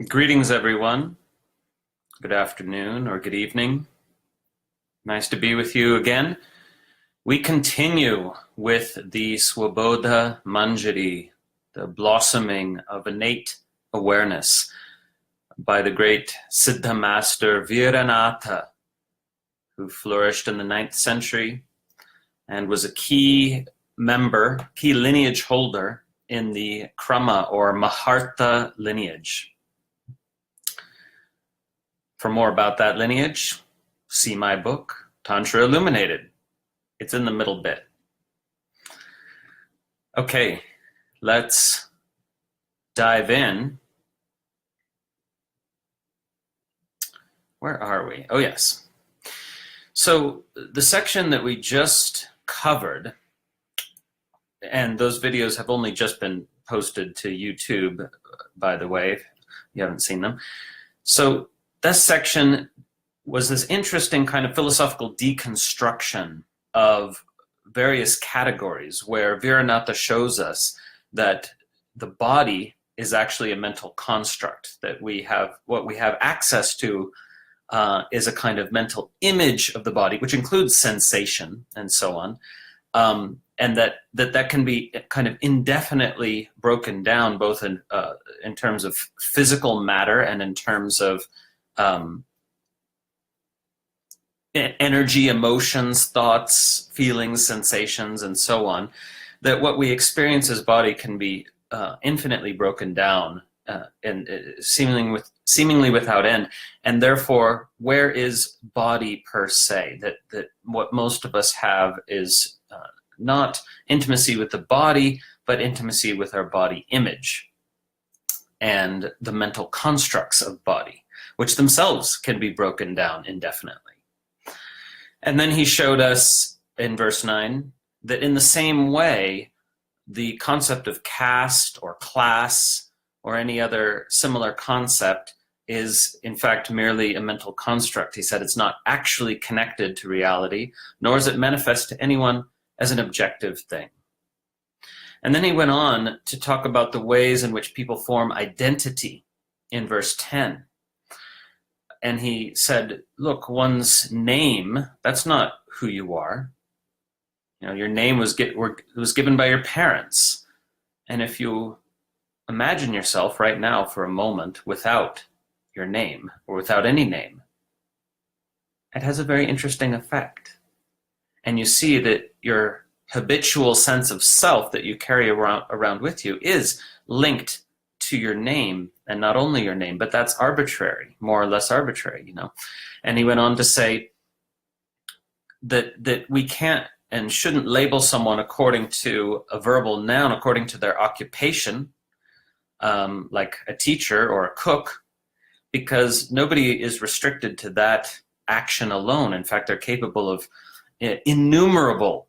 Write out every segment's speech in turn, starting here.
Greetings, everyone. Good afternoon or good evening. Nice to be with you again. We continue with the Svabodha-mañjarī, the blossoming of innate awareness by the great siddha master Vīranātha, who flourished in the 9th century and was a key member, key lineage holder in the Krama or Mahārtha lineage. For more about that lineage, see my book, Tantra Illuminated. It's in the middle bit. Okay, let's dive in. Where are we? Oh, yes. So the section that we just covered, and those videos have only just been posted to YouTube, by the way, if you haven't seen them. So this section was this interesting kind of philosophical deconstruction of various categories where Vīranātha shows us that the body is actually a mental construct, that what we have access to is a kind of mental image of the body, which includes sensation and so on, and that can be kind of indefinitely broken down, both in terms of physical matter and in terms of energy, emotions, thoughts, feelings, sensations, and so on, that what we experience as body can be infinitely broken down and seemingly without end. And therefore, where is body per se? That what most of us have is not intimacy with the body, but intimacy with our body image and the mental constructs of body, which themselves can be broken down indefinitely. And then he showed us in verse 9 that in the same way, the concept of caste or class or any other similar concept is in fact merely a mental construct. He said it's not actually connected to reality, nor is it manifest to anyone as an objective thing. And then he went on to talk about the ways in which people form identity in verse 10. And he said, look, one's name, that's not who you are. You know, your name was given by your parents. And if you imagine yourself right now for a moment without your name or without any name, it has a very interesting effect. And you see that your habitual sense of self that you carry around with you is linked to your name, and not only your name, but that's arbitrary, more or less arbitrary, you know. And he went on to say that we can't and shouldn't label someone according to a verbal noun, according to their occupation, like a teacher or a cook, because nobody is restricted to that action alone. In fact, they're capable of innumerable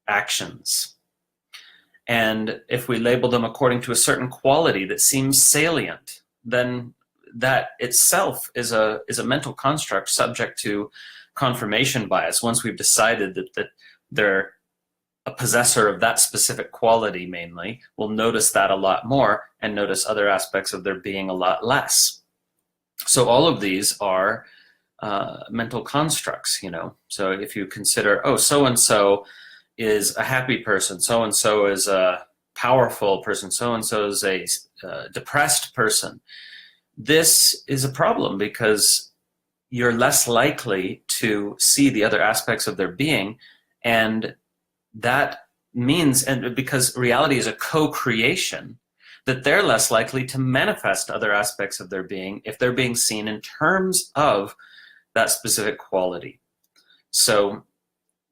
actions. And if we label them according to a certain quality that seems salient, then that itself is a mental construct subject to confirmation bias. Once we've decided that they're a possessor of that specific quality mainly, we'll notice that a lot more and notice other aspects of their being a lot less. So all of these are mental constructs, you know. So if you consider, oh, so-and-so is a happy person, so-and-so is a powerful person, so-and-so is a depressed person. This is a problem because you're less likely to see the other aspects of their being, and that means, and because reality is a co-creation, that they're less likely to manifest other aspects of their being if they're being seen in terms of that specific quality. So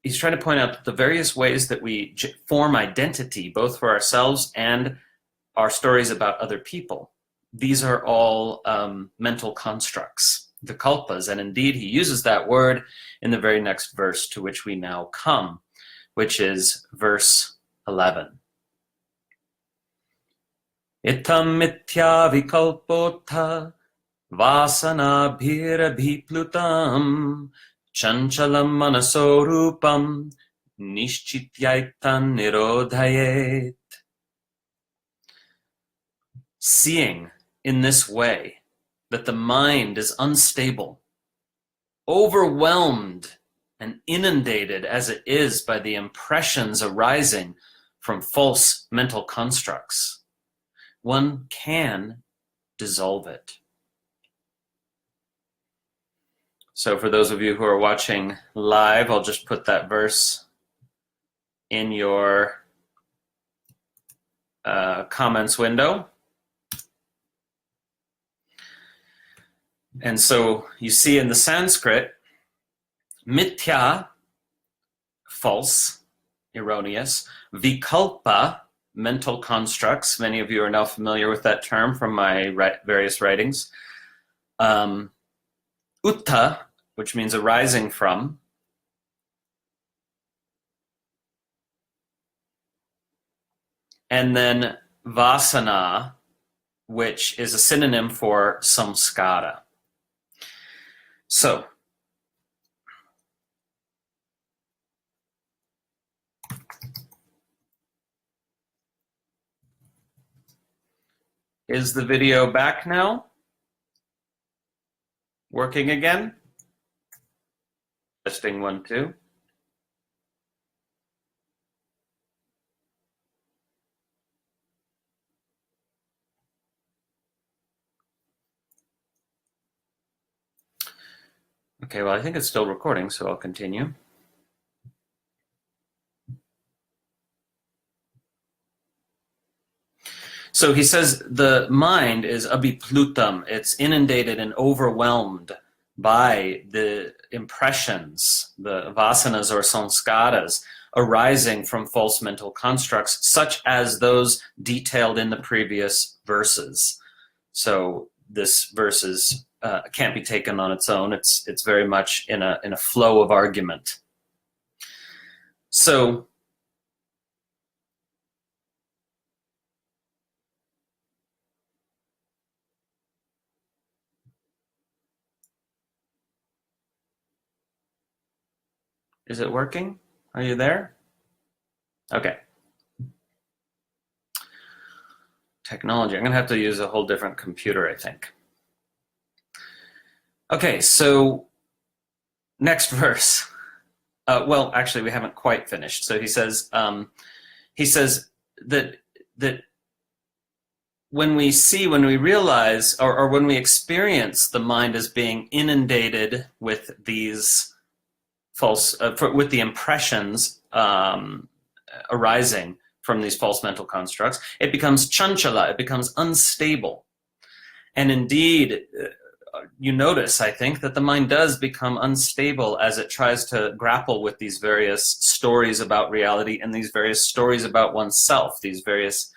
he's trying to point out that the various ways that we form identity, both for ourselves and our stories about other people, these are all mental constructs, vikalpas. And indeed, he uses that word in the very next verse to which we now come, which is verse 11. Itam mithya vikalpotha vasanabhirabhiplutam chanchalam manaso rupam nishchityaitan nirodhayet. Seeing in this way that the mind is unstable, overwhelmed and inundated as it is by the impressions arising from false mental constructs, one can dissolve it. So for those of you who are watching live, I'll just put that verse in your comments window. And so you see in the Sanskrit, mithya, false, erroneous, vikalpa, mental constructs. Many of you are now familiar with that term from my various writings. Utta, which means arising from. And then vasana, which is a synonym for samskara. So, is the video back now? Working again? Testing 1, 2. Okay, well, I think it's still recording, so I'll continue. So he says the mind is abhiplutam. It's inundated and overwhelmed by the impressions, the vasanas or samskaras, arising from false mental constructs, such as those detailed in the previous verses. So this verse is can't be taken on its own. It's very much in a flow of argument. So is it working? Are you there? Okay. Technology. I'm going to have to use a whole different computer, I think. Okay, so next verse. Well, actually, we haven't quite finished. So he says that when we realize, or when we experience the mind as being inundated with these false, with the impressions arising from these false mental constructs, it becomes chanchala, it becomes unstable. And indeed, you notice, I think, that the mind does become unstable as it tries to grapple with these various stories about reality and these various stories about oneself, these various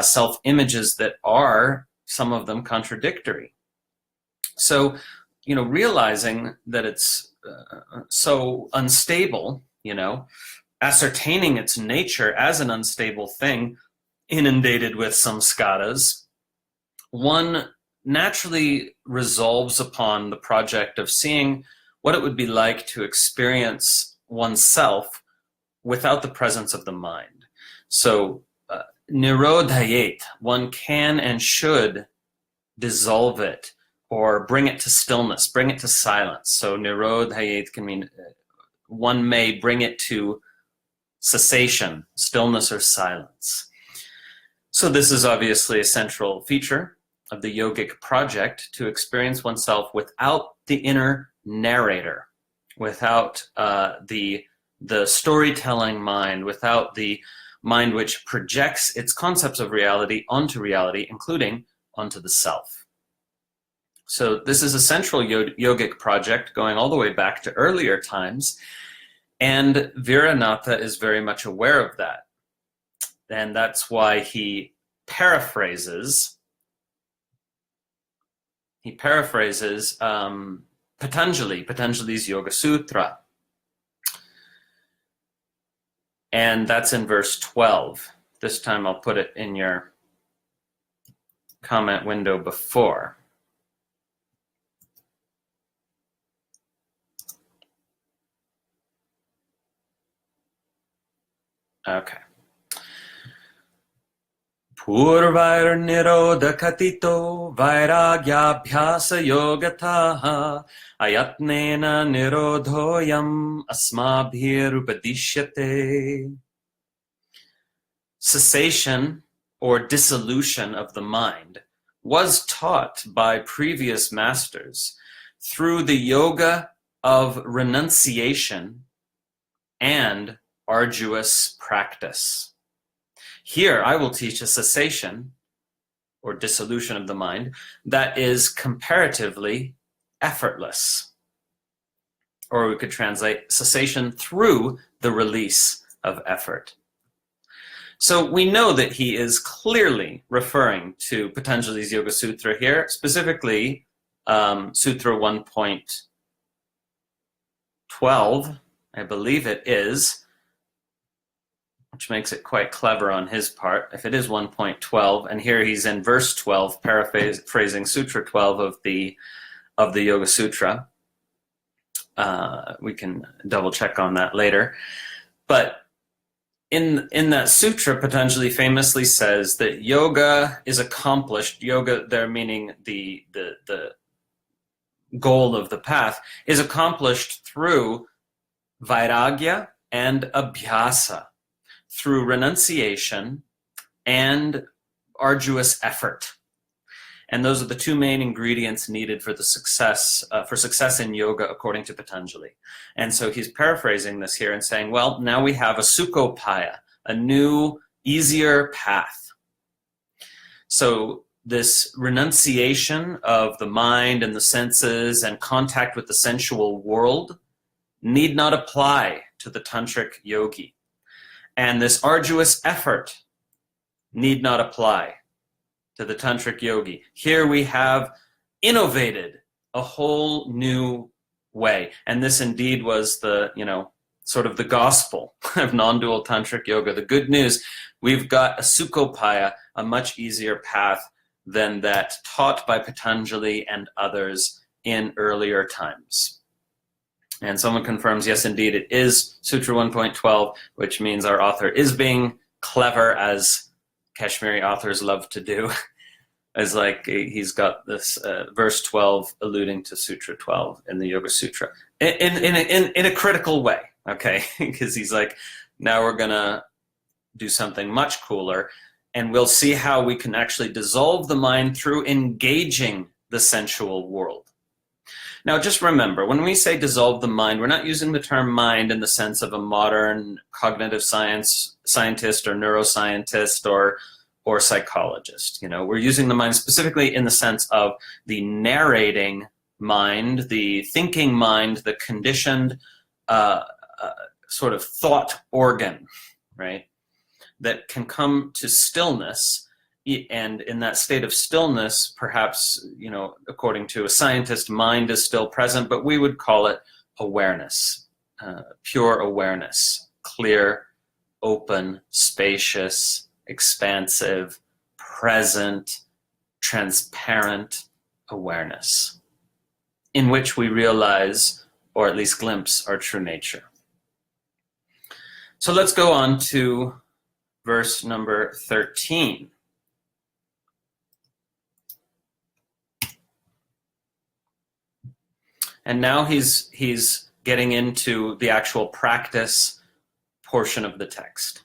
self-images that are, some of them, contradictory. So, realizing that it's so unstable, ascertaining its nature as an unstable thing, inundated with samskaras, one naturally resolves upon the project of seeing what it would be like to experience oneself without the presence of the mind. So, nirodhayet, one can and should dissolve it or bring it to stillness, bring it to silence. So nirodhayet can mean one may bring it to cessation, stillness or silence. So this is obviously a central feature of the yogic project, to experience oneself without the inner narrator, without the storytelling mind, without the mind which projects its concepts of reality onto reality, including onto the self. So this is a central yogic project going all the way back to earlier times, and Vīranātha is very much aware of that. And that's why he paraphrases Patanjali's Yoga Sutra. And that's in verse 12. This time I'll put it in your comment window before. Okay. Purvairnirodhakatito vairagyabhyasa yogataha ayatnena nirodhoyam asmabhirupadishyate. Cessation or dissolution of the mind was taught by previous masters through the yoga of renunciation and arduous practice. Here I will teach a cessation or dissolution of the mind that is comparatively effortless. Or we could translate cessation through the release of effort. So we know that he is clearly referring to Patanjali's Yoga Sutra here, specifically Sutra 1.12, I believe it is, which makes it quite clever on his part, if it is 1.12, and here he's in verse 12, paraphrasing Sutra 12 of the Yoga Sutra. We can double check on that later. But in that sutra, Patanjali famously says that yoga is accomplished, yoga there meaning the goal of the path, is accomplished through vairagya and abhyasa, through renunciation and arduous effort. And those are the two main ingredients needed for success in yoga, according to Patanjali. And so he's paraphrasing this here and saying, well, now we have a sukhopaya, a new, easier path. So this renunciation of the mind and the senses and contact with the sensual world need not apply to the tantric yogi. And this arduous effort need not apply to the tantric yogi. Here we have innovated a whole new way. And this indeed was the, sort of the gospel of non-dual tantric yoga. The good news, we've got a sukhopaya, a much easier path than that taught by Patanjali and others in earlier times. And someone confirms, yes, indeed, it is Sutra 1.12, which means our author is being clever, as Kashmiri authors love to do. As like he's got this verse 12 alluding to Sutra 12 in the Yoga Sutra in a critical way, okay? Because he's like, now we're gonna do something much cooler, and we'll see how we can actually dissolve the mind through engaging the sensual world. Now, just remember, when we say dissolve the mind, we're not using the term mind in the sense of a modern cognitive scientist or neuroscientist or psychologist. We're using the mind specifically in the sense of the narrating mind, the thinking mind, the conditioned sort of thought organ, right? That can come to stillness. And in that state of stillness, perhaps, according to a scientist, mind is still present, but we would call it awareness, pure awareness, clear, open, spacious, expansive, present, transparent awareness, in which we realize, or at least glimpse, our true nature. So let's go on to verse number 13. And now he's getting into the actual practice portion of the text.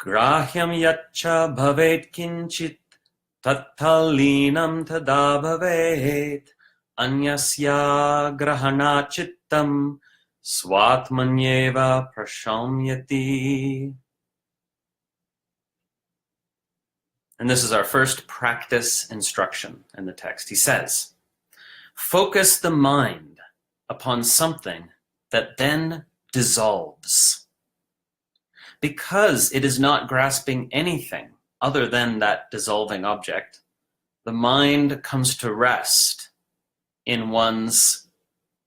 Grahyam yaccha bhavet kinchit tatthalinam tada bhavet anyasya grahana chittam swatmanyeva prashamyati. And this is our first practice instruction in the text. He says, focus the mind upon something that then dissolves. Because it is not grasping anything other than that dissolving object, the mind comes to rest in one's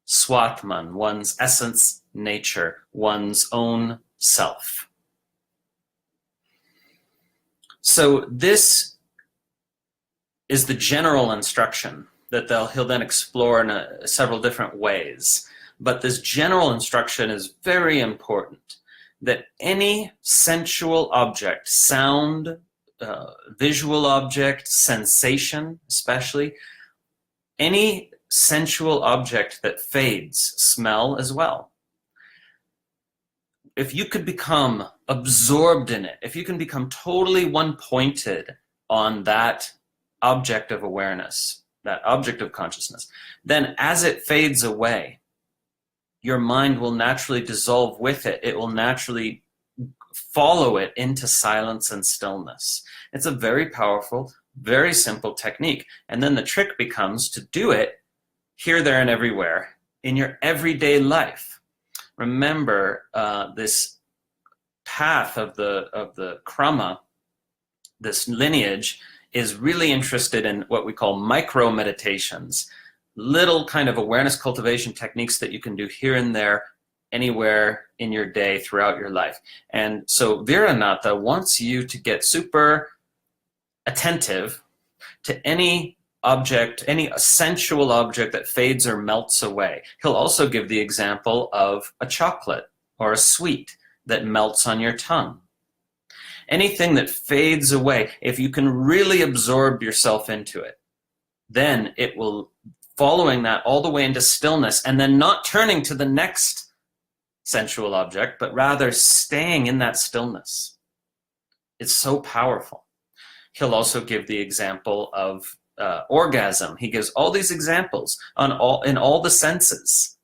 swatman, one's essence, nature, one's own self. So this is the general instruction that he'll then explore in several different ways. But this general instruction is very important that any sensual object, sound, visual object, sensation especially, any sensual object that fades, smell as well. If you could become absorbed in it, if you can become totally one-pointed on that object of awareness, that object of consciousness, then as it fades away, your mind will naturally dissolve with it. It will naturally follow it into silence and stillness. It's a very powerful, very simple technique. And then the trick becomes to do it here, there, and everywhere in your everyday life. Remember, this path of the Krama, this lineage, is really interested in what we call micro meditations, little kind of awareness cultivation techniques that you can do here and there, anywhere in your day, throughout your life. And so Vīranātha wants you to get super attentive to any object, any sensual object that fades or melts away. He'll also give the example of a chocolate or a sweet that melts on your tongue. Anything that fades away, if you can really absorb yourself into it, then it will, following that all the way into stillness, and then not turning to the next sensual object, but rather staying in that stillness. It's so powerful. He'll also give the example of orgasm. He gives all these examples in all the senses.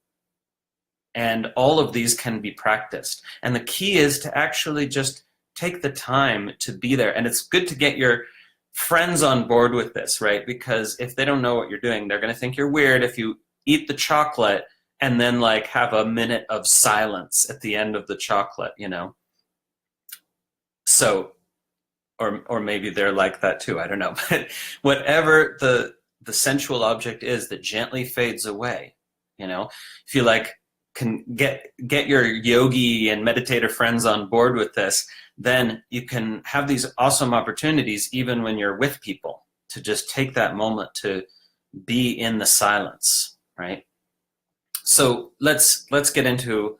And all of these can be practiced. And the key is to actually just take the time to be there. And it's good to get your friends on board with this, right? Because if they don't know what you're doing, they're going to think you're weird if you eat the chocolate and then like have a minute of silence at the end of the chocolate, you know? So, or maybe they're like that too, I don't know. But whatever the sensual object is that gently fades away, you know, if you like can get your yogi and meditator friends on board with this, then you can have these awesome opportunities even when you're with people to just take that moment to be in the silence, right? So let's get into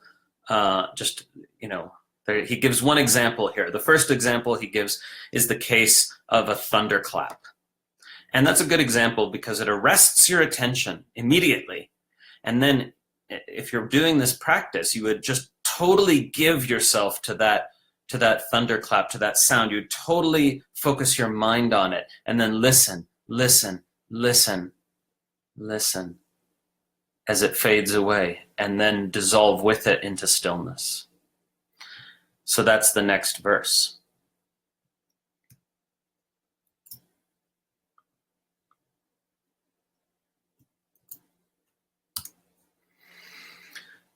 just, you know, he gives one example here. The first example he gives is the case of a thunderclap. And that's a good example because it arrests your attention immediately. And then if you're doing this practice, you would just totally give yourself to that thunderclap, to that sound. You would totally focus your mind on it and then listen, listen, listen, listen as it fades away and then dissolve with it into stillness. So that's the next verse.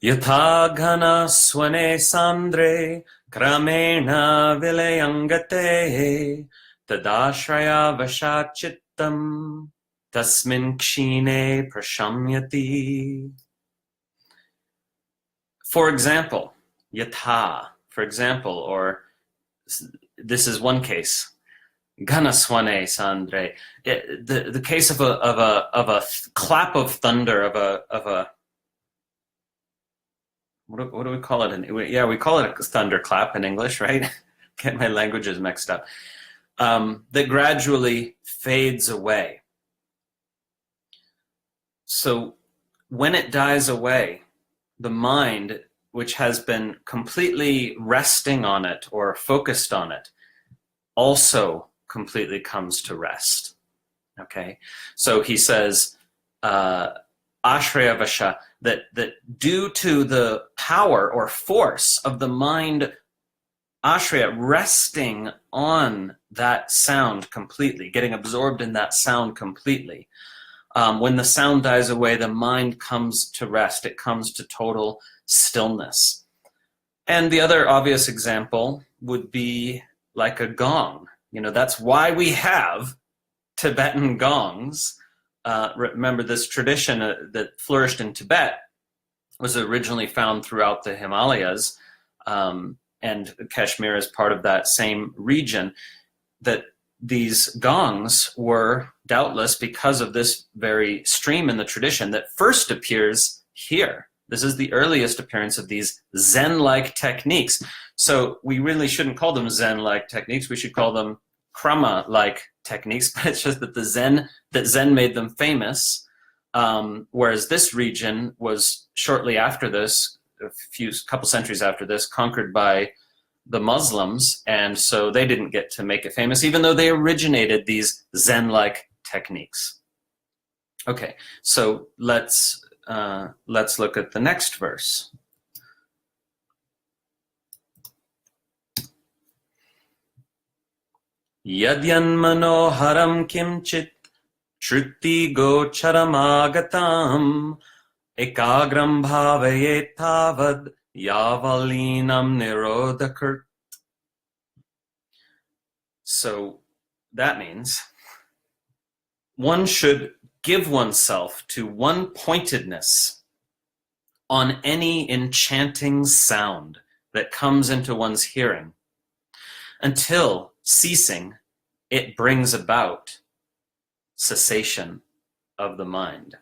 Yatha ghana swane sandre kramena vilayangate tadashraya vashachittam tasmin kshine prashamyati. For example, yatha, for example, or this is one case, ghana swane sandre, the case of a clap of thunder, of a what do we call it? Yeah, we call it a thunderclap in English, right? Get my languages mixed up. That gradually fades away. So when it dies away, the mind, which has been completely resting on it or focused on it, also completely comes to rest. Okay? So he says, Ashraya Vasha, that due to the power or force of the mind, Ashraya, resting on that sound completely, getting absorbed in that sound completely, when the sound dies away, the mind comes to rest. It comes to total stillness. And the other obvious example would be like a gong. You know, that's why we have Tibetan gongs. Remember, this tradition that flourished in Tibet was originally found throughout the Himalayas, and Kashmir is part of that same region, that these gongs were doubtless because of this very stream in the tradition that first appears here This is the earliest appearance of these Zen-like techniques. So we really shouldn't call them Zen-like techniques. We should call them Krama-like techniques. But it's just that Zen made them famous, whereas this region was shortly after this, couple centuries after this, conquered by the Muslims, and so they didn't get to make it famous, even though they originated these Zen-like techniques. Okay, so let's look at the next verse. Yadyan manoharam kimchit shruti gocharamagatam ekagram bhavaye tavad yavalinam nirodhakurt. So that means one should give oneself to one-pointedness on any enchanting sound that comes into one's hearing until, ceasing, it brings about cessation of the mind.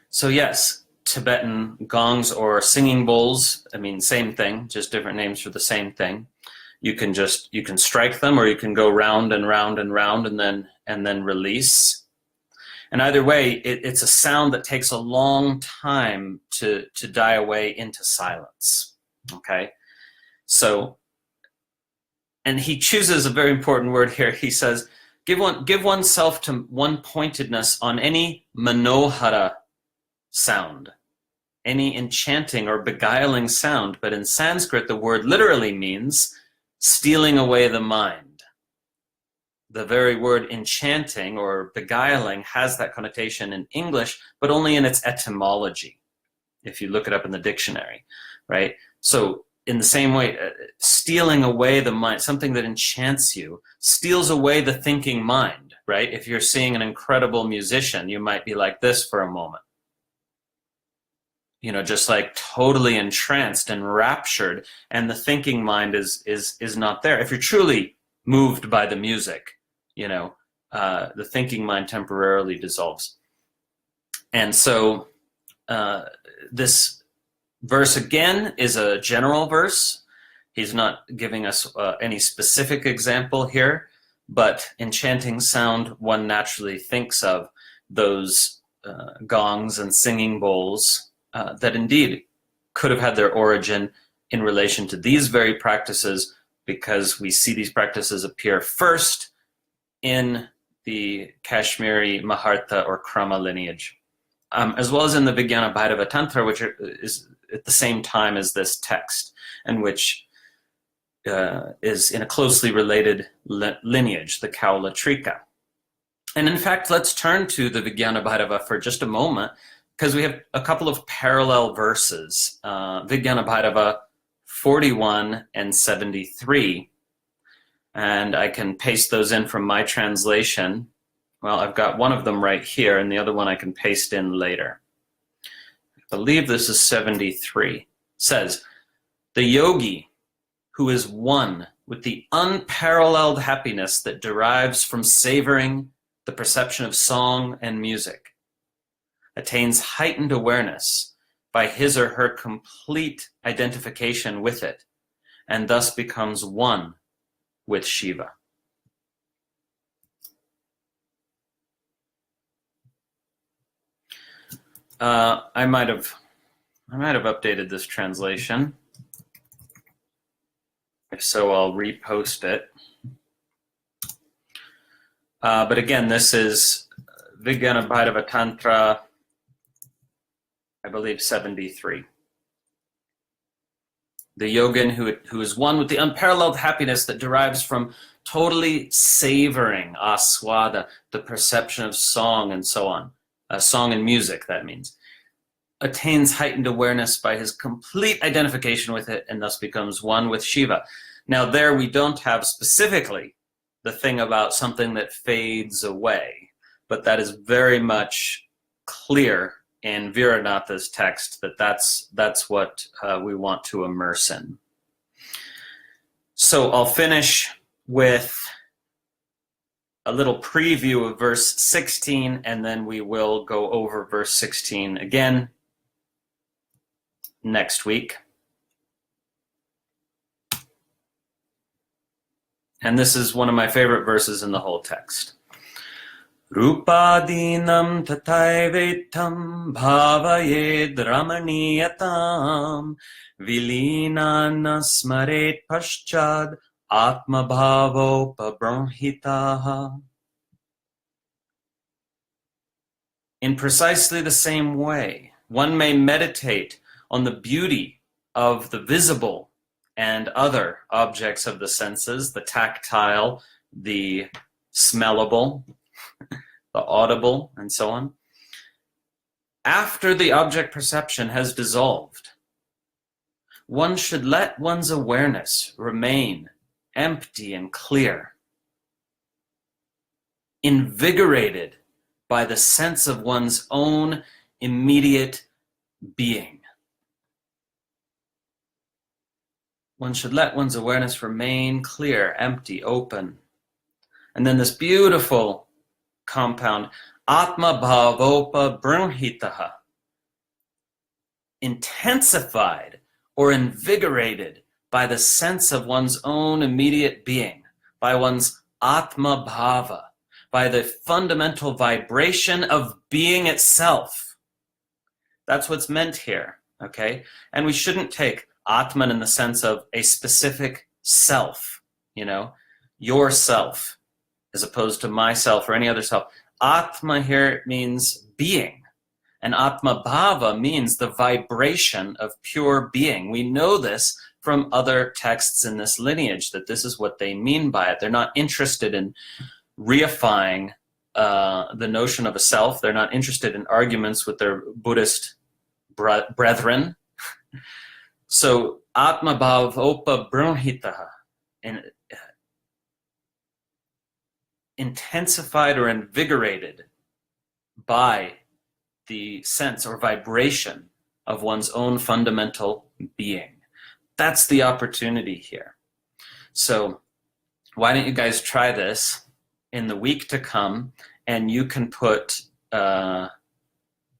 So yes, Tibetan gongs or singing bowls, I mean, same thing, just different names for the same thing. You can strike them, or you can go round and round and round and then release. And either way, it's a sound that takes a long time to die away into silence. Okay? So, and he chooses a very important word here. He says, give oneself to one-pointedness on any manohara sound, any enchanting or beguiling sound. But in Sanskrit, the word literally means stealing away the mind. The very word enchanting or beguiling has that connotation in English, but only in its etymology, if you look it up in the dictionary, right? So in the same way, stealing away the mind, something that enchants you, steals away the thinking mind, right? If you're seeing an incredible musician, you might be like this for a moment. You know, just like totally entranced and raptured, and the thinking mind is not there. If you're truly moved by the music, you know, the thinking mind temporarily dissolves. And so this verse again is a general verse. He's not giving us any specific example here, but enchanting sound, one naturally thinks of those gongs and singing bowls that indeed could have had their origin in relation to these very practices, because we see these practices appear first in the Kashmiri Mahārtha or Krama lineage, as well as in the Vīranātha Tantra, which is at the same time as this text, and which is in a closely related lineage, the Kaulatrika. And in fact, let's turn to the Vīranātha for just a moment, because we have a couple of parallel verses, Vīranātha 41 and 73, and I can paste those in from my translation. Well, I've got one of them right here, and the other one I can paste in later. I believe this is 73. It says, the yogi who is one with the unparalleled happiness that derives from savoring the perception of song and music attains heightened awareness by his or her complete identification with it, and thus becomes one with Shiva. I might have updated this translation. If so, I'll repost it. But again, this is Vīranātha Tantra, I believe 73. The yogin who is one with the unparalleled happiness that derives from totally savoring aswada, the perception of song and so on, song and music, that means, attains heightened awareness by his complete identification with it, and thus becomes one with Shiva. Now there we don't have specifically the thing about something that fades away, but that is very much clear in Vīranātha's text, that's what we want to immerse in. So I'll finish with a little preview of verse 16, and then we will go over verse 16 again next week. And this is one of my favorite verses in the whole text. Rupadinam tataivetam bhavayed ramaniyatam vilinana smaret paschad atma bhavopabrahitaha. In precisely the same way, one may meditate on the beauty of the visible and other objects of the senses, the tactile, the smellable, the audible, and so on. After the object perception has dissolved, one should let one's awareness remain empty and clear, invigorated by the sense of one's own immediate being. One should let one's awareness remain clear, empty, open. And then this beautiful compound, Atma Bhavopa Brahitaha, intensified or invigorated by the sense of one's own immediate being, by one's Atma Bhava, by the fundamental vibration of being itself. That's what's meant here, okay? And we shouldn't take Atman in the sense of a specific self, yourself, as opposed to myself or any other self. Atma here means being, and Atma Bhava means the vibration of pure being. We know this from other texts in this lineage, that this is what they mean by it. They're not interested in reifying the notion of a self. They're not interested in arguments with their Buddhist brethren. So, Atma Bhavopa Brahitaha, intensified or invigorated by the sense or vibration of one's own fundamental being. That's the opportunity here. So, why don't you guys try this in the week to come, and you can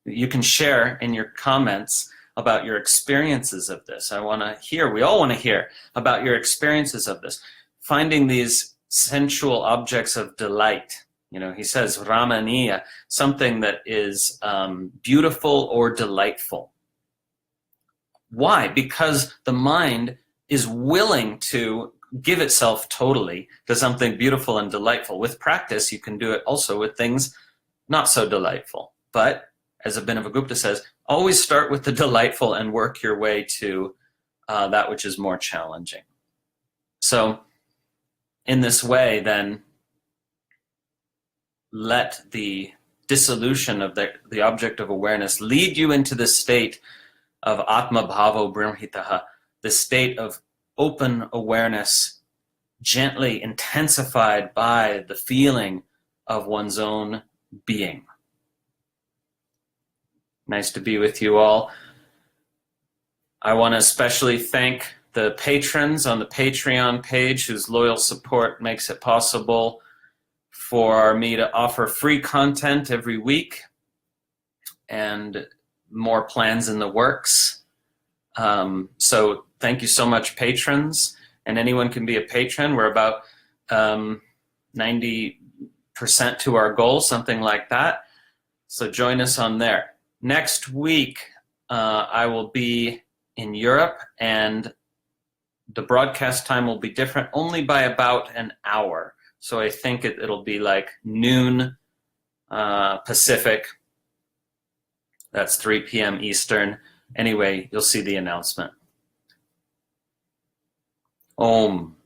you can share in your comments about your experiences of this. I want to hear, we all want to hear about your experiences of this. Finding these sensual objects of delight. He says, Ramaniya, something that is beautiful or delightful. Why? Because the mind is willing to give itself totally to something beautiful and delightful. With practice, you can do it also with things not so delightful. But, as Abhinavagupta says, always start with the delightful and work your way to that which is more challenging. So, in this way, then, let the dissolution of the object of awareness lead you into the state of Atma Bhavo Brahmitaha, the state of open awareness, gently intensified by the feeling of one's own being. Nice to be with you all. I want to especially thank the patrons on the Patreon page whose loyal support makes it possible for me to offer free content every week, and more plans in the works. So thank you so much, patrons, and anyone can be a patron. We're about 90% to our goal, something like that. So join us on there. Next week, I will be in Europe, and the broadcast time will be different only by about an hour. So I think it'll be like noon Pacific. That's 3 p.m. Eastern. Anyway, you'll see the announcement. Om.